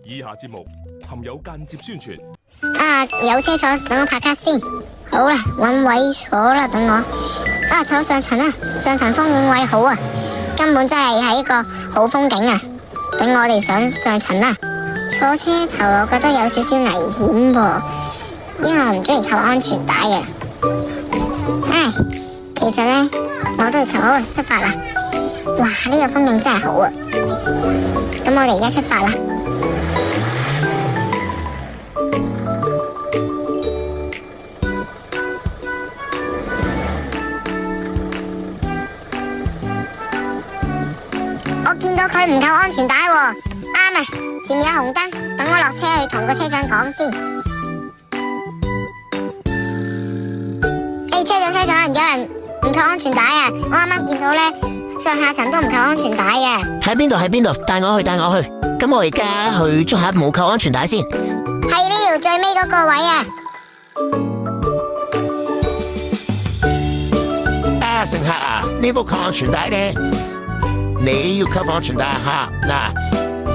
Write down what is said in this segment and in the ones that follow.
以下節目含有間接宣傳。有車坐，等我拍卡先。好啦，搵位坐啦，等我。坐上層啦，上層風景位好啊，根本真係一個好風景啊。等我哋上層啦。坐車頭我覺得有少少危險噃，因為我唔中意扣安全帶啊。其實呢，我都要扣。好啦，出發啦。哇，呢個風景真係好啊。咁我哋而家出發啦。我見到佢唔扣安全帶喎。啱啊，前面有紅燈，等我落車去同個車長講先。車長，有人唔扣安全帶啊！我啱啱見到呢，上下層都唔扣安全帶啊！喺邊度？帶我去。咁我而家去捉下冇扣安全帶先。係呢條最尾嗰個位啊！乘客啊，呢部扣安全帶呢，你要扣安全帶吓。嗱，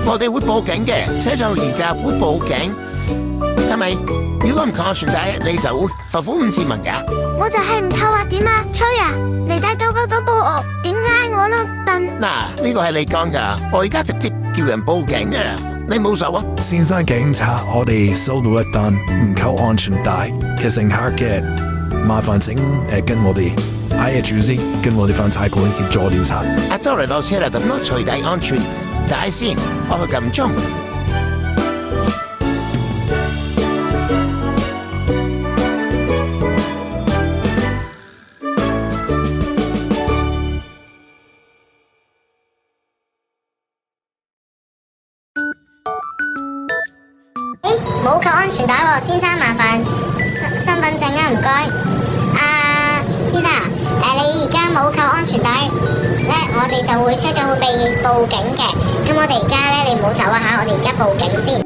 我哋會報警嘅，車長而家會報警，係咪？如果唔扣安全帶，你就會罰款5000蚊噶。我就係唔扣啊，點啊？吹啊！你帶到報我，點嗌我咯，笨！嗱，呢個係你講噶，我而家直接叫人報警啊！你冇手啊？先生警察，我哋收到一單唔扣安全帶嘅乘客嘅，麻煩請跟我哋嗌住先，跟我哋返差館協助調查。就嚟落車啦，咁我除低安全帶先，我去撳鐘。冇扣安全帶喎，先生麻煩身份證啊，唔該。先生，你而家冇扣安全帶咧，我哋就會車長會被報警嘅。咁我哋而家咧，你唔好走啊吓，我哋而家報警先。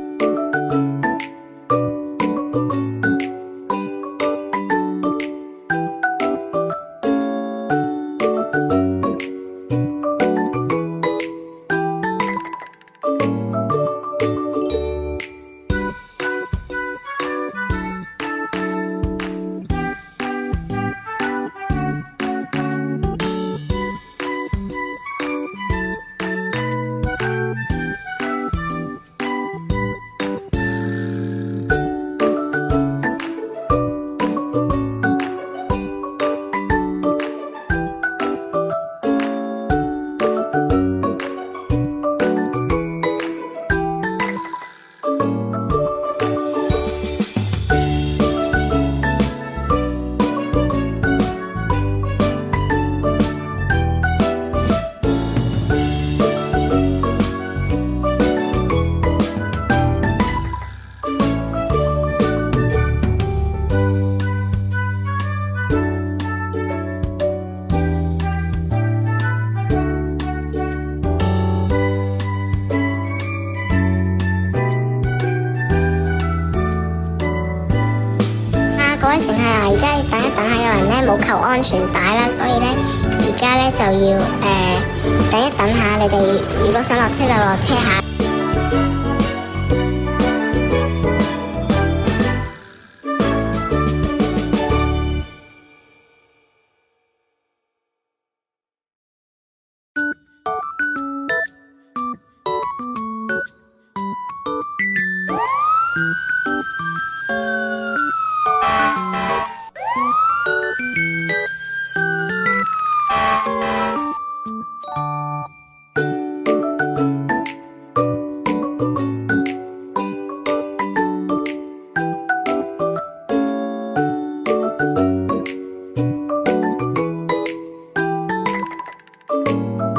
各位乘客啊，而家等一等下，有人咧冇扣安全帶啦，所以咧而家咧就要等一等下，你哋如果想落車就落車下。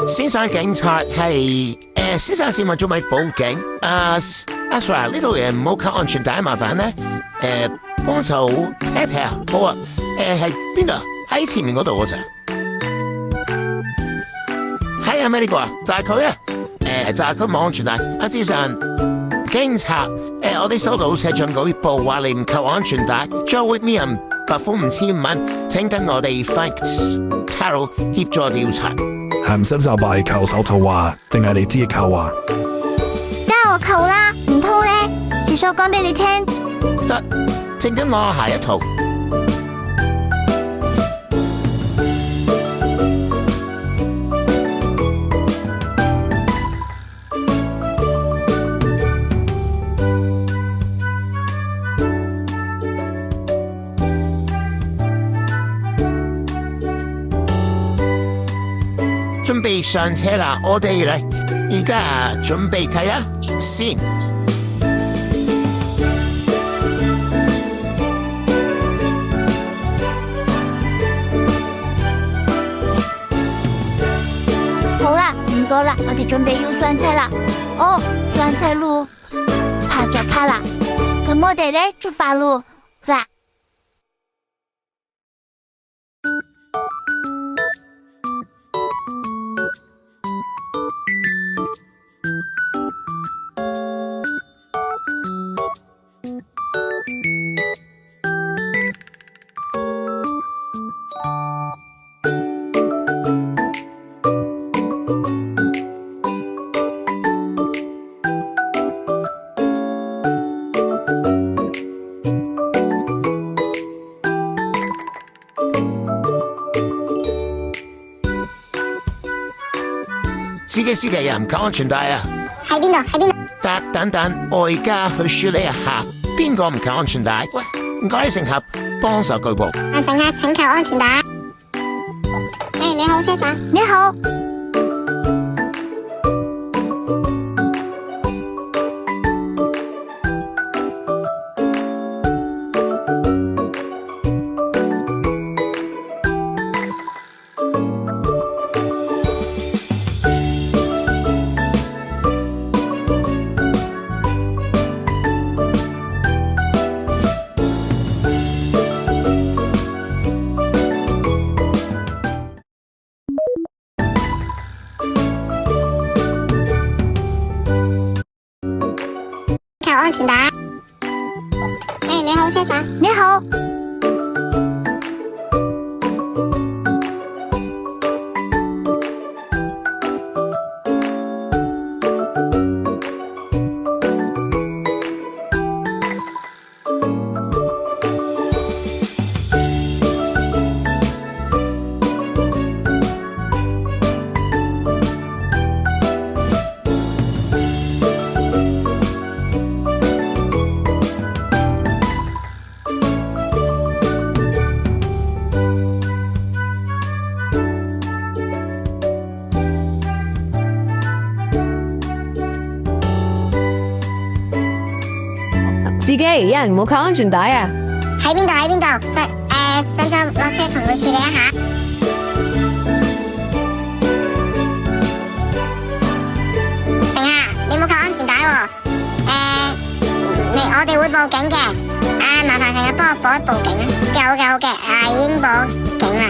先生警察係先生請問做咪報警？阿 Sir 呢度唔好扣安全帶，麻煩咧幫手睇睇啊。好啊，喺邊度？喺前面嗰度嗰咋？係啊，咩呢個啊？就係佢啊！就係佢冇安全帶。阿先生警察我哋收到車長舉報話你唔扣安全帶，將會免人罰款5000蚊，請等我哋 Thanks Taro 協助調查。係唔使就係扣手套啊？定係你自己扣啊？得我扣啦，唔拖講俾你聽。得，正跟我下一套。準備上車啦，我哋嚟，而家準備睇下先。好啦，唔該啦，我哋準備要上車啦。哦，上車咯，拍咗卡啦。咁我哋咧出發咯，嗱。司機又唔扣安全帶啊！喺邊度？喺邊度？得，等等，我而家去處理一下，邊個唔扣安全帶？喂，唔該，乘客幫手舉報。乘客請扣安全帶。你好，車長。你好。安全帶。你好，車長。你好。司機，有人冇扣安全帶啊！喺邊度？喺邊度？上晝落車同佢處理一下。乘客，你冇扣安全帶喎。我哋會報警嘅。麻煩乘客幫我報一報警啊！好嘅，已經報警啦。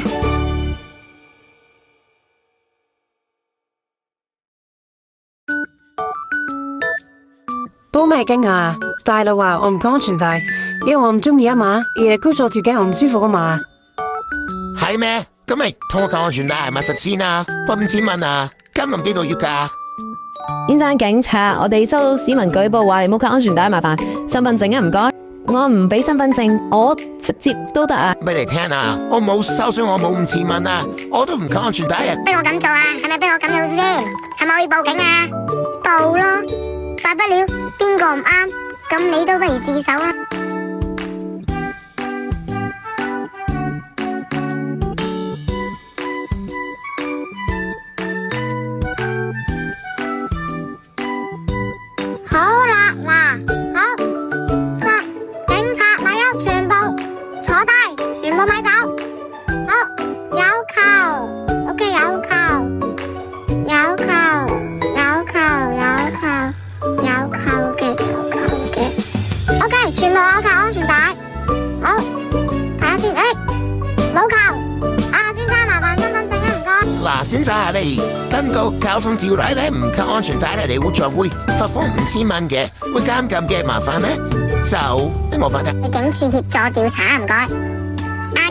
報咩警啊？大佬話我唔扣安全帶，因為我唔中意啊嘛，而箍咗條頸我唔舒服啊嘛。係咩？咁咪同我扣安全帶咪罰錢啊？罰5千蚊啊？今日幾多月㗎？先生警察，我哋收到市民舉報話你冇扣安全帶，麻煩身份證啊，唔該。我唔俾身份證，我直接都得啊。俾你聽啊，我冇收水，我冇5千蚊啊，我都唔扣安全帶啊。逼我咁做啊？係咪逼我咁做先？係咪我要報警啊？報咯，大不了邊個唔啱，咁你都不如自首啦。好啦，好，警察咪有全部坐低，全部咪走。好，有扣 ，OK， 有扣嘅 ，OK， 全部有扣安全帶。好，睇下先，冇扣。先生，麻煩身份證啊，唔該。嗱，先生啊，你根據交通條例咧，唔扣安全帶咧，你會再會罰款5千蚊嘅，會監禁嘅，麻煩咧就俾我辦得。去警署協助調查，唔該。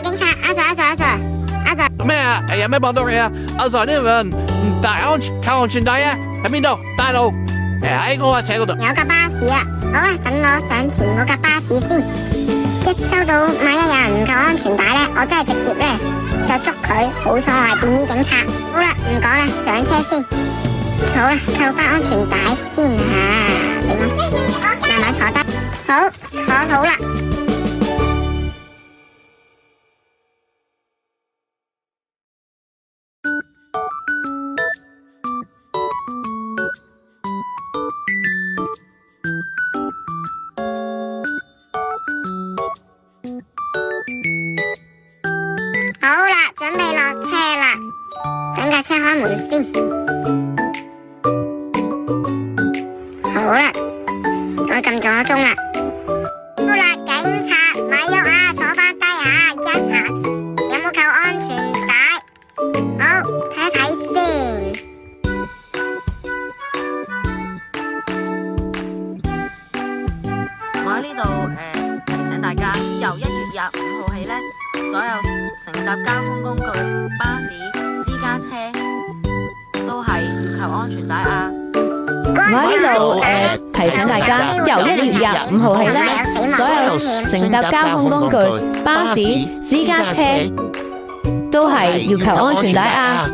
警察，阿 Sir， 咩啊？有咩幫到你啊？阿 Sir 呢份唔扣安全帶啊？喺邊度？大路喺我架車嗰度。有架巴士啊，好啦，等我上前嗰架巴士先。一收到萬一有人唔扣安全帶呢，我真係直接呢就捉佢。好彩我係便衣警察。好啦，唔講啦，上車先。好啦，扣翻安全帶先吓，俾我慢慢坐低。好，坐好啦。好啦，準備落車啦，等架車開門先。好啦，我撳咗鐘啦。好啦，警察咪喐啊，坐翻低下，而家查有冇扣安全帶。好，睇一睇先。我喺呢度提醒大家，由1月25號起呢，所有乘搭交通工具、巴士、私家車都係要扣安全帶啊！我喺呢度提醒大家，由1月25號起呢，所有乘搭交通工具、巴士、私家車都係要扣安全帶啊！